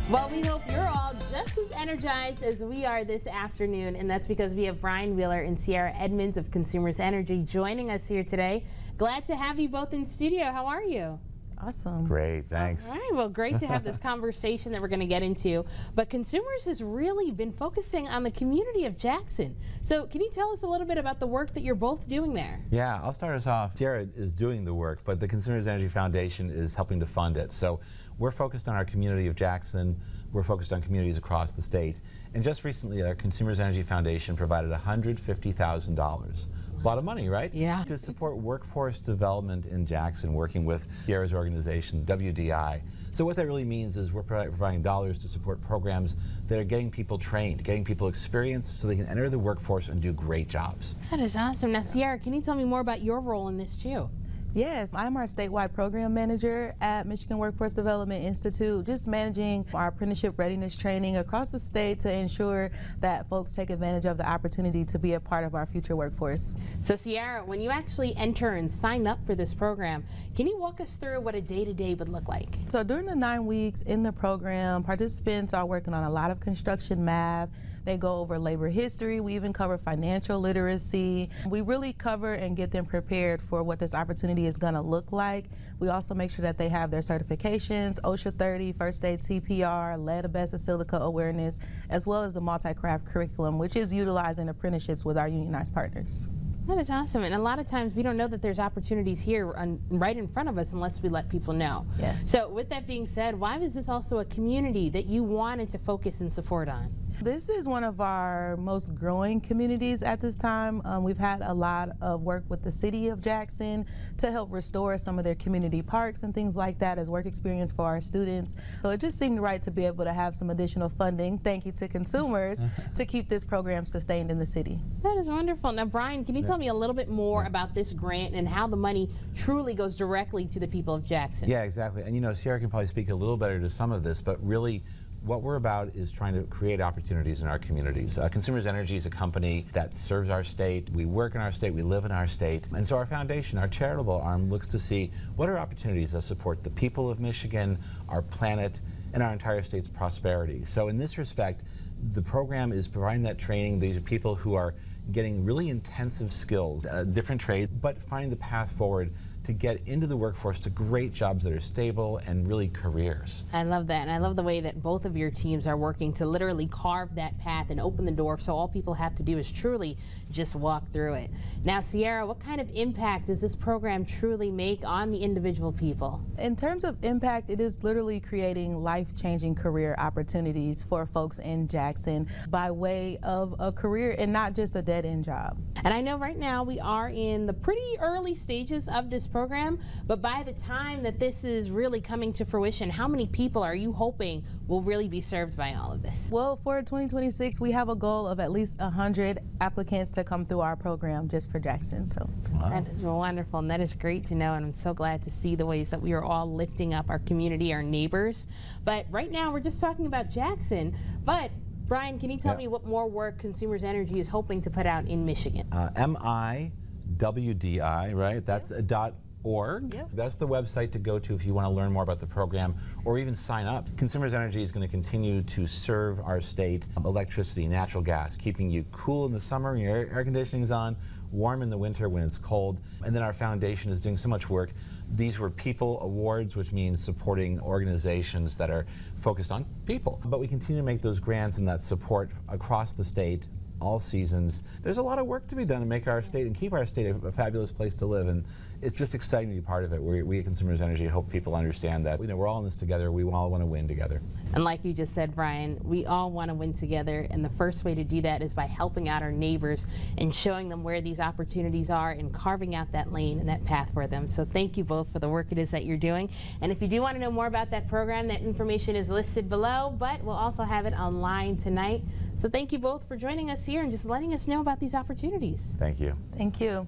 Well, we hope you're all just as energized as we are this afternoon, and that's because we have Brian Wheeler and Sierra Edmonds of Consumers Energy joining us here today. Glad to have you both in studio. How are you? Awesome. Great, thanks. All right, well, great to have this conversation that we're going to get into. But Consumers has really been focusing on the community of Jackson. So can you tell us a little bit about the work that you're both doing there? Yeah, I'll start us off. Sierra is doing the work, but the Consumers Energy Foundation is helping to fund it. So we're focused on our community of Jackson. We're focused on communities across the state. And just recently, our Consumers Energy Foundation provided $150,000. A lot of money, right? Yeah. To support workforce development in Jackson, working with Sierra's organization, WDI. So what that really means is we're providing dollars to support programs that are getting people trained, getting people experience so they can enter the workforce and do great jobs. That is awesome. Now, Sierra, can you tell me more about your role in this too? Yes, I'm our statewide program manager at Michigan Workforce Development Institute, just managing our apprenticeship readiness training across the state to ensure that folks take advantage of the opportunity to be a part of our future workforce. So Sierra, when you actually enter and sign up for this program, can you walk us through what a day-to-day would look like? So during the 9 weeks in the program, participants are working on a lot of construction math. They go over labor history. We even cover financial literacy. We really cover and get them prepared for what this opportunity is going to look like. We also make sure that they have their certifications, OSHA 30, first aid CPR, lead, asbestos, silica awareness, as well as the multi-craft curriculum, which is utilizing apprenticeships with our unionized partners. That is awesome, and a lot of times we don't know that there's opportunities here right in front of us unless we let people know. Yes. So with that being said, why was this also a community that you wanted to focus and support on? This is one of our most growing communities at this time. We've had a lot of work with the city of Jackson to help restore some of their community parks and things like that as work experience for our students. So it just seemed right to be able to have some additional funding, thank you to Consumers, to keep this program sustained in the city. That is wonderful. Now, Brian, can you tell me a little bit more about this grant and how the money truly goes directly to the people of Jackson? Yeah, exactly. And you know, Sierra can probably speak a little better to some of this, but really what we're about is trying to create opportunities in our communities. Consumers Energy is a company that serves our state. We work in our state, we live in our state. And so our foundation, our charitable arm, looks to see what are opportunities that support the people of Michigan, our planet, and our entire state's prosperity. So in this respect, the program is providing that training. These are people who are getting really intensive skills, different trades, but finding the path forward to get into the workforce to great jobs that are stable and really careers. I love that, and I love the way that both of your teams are working to literally carve that path and open the door so all people have to do is truly just walk through it. Now, Sierra, what kind of impact does this program truly make on the individual people? In terms of impact, it is literally creating life-changing career opportunities for folks in Jackson by way of a career and not just a dead-end job. And I know right now we are in the pretty early stages of this program, but by the time that this is really coming to fruition, how many people are you hoping will really be served by all of this? Well, for 2026, we have a goal of at least 100 applicants to come through our program just for Jackson. So Wow. That is wonderful, and that is great to know, and I'm so glad to see the ways that we are all lifting up our community, our neighbors. But right now we're just talking about Jackson, but Brian, can you tell me what more work Consumers Energy is hoping to put out in Michigan? MIWDI, right? That's .org. Yep. That's the website to go to if you want to learn more about the program or even sign up. Consumers Energy is going to continue to serve our state electricity, natural gas, keeping you cool in the summer when your air conditioning's on, warm in the winter when it's cold. And then our foundation is doing so much work. These were People Awards, which means supporting organizations that are focused on people. But we continue to make those grants and that support across the state, all seasons. There's a lot of work to be done to make our state and keep our state a fabulous place to live, and it's just exciting to be part of it. We at Consumers Energy hope people understand that we're all in this together. We all want to win together. And like you just said, Brian, we all want to win together, and the first way to do that is by helping out our neighbors and showing them where these opportunities are and carving out that lane and that path for them. So thank you both for the work it is that you're doing. And if you do want to know more about that program, that information is listed below, but we'll also have it online tonight. So thank you both for joining us here and just letting us know about these opportunities. Thank you. thank you.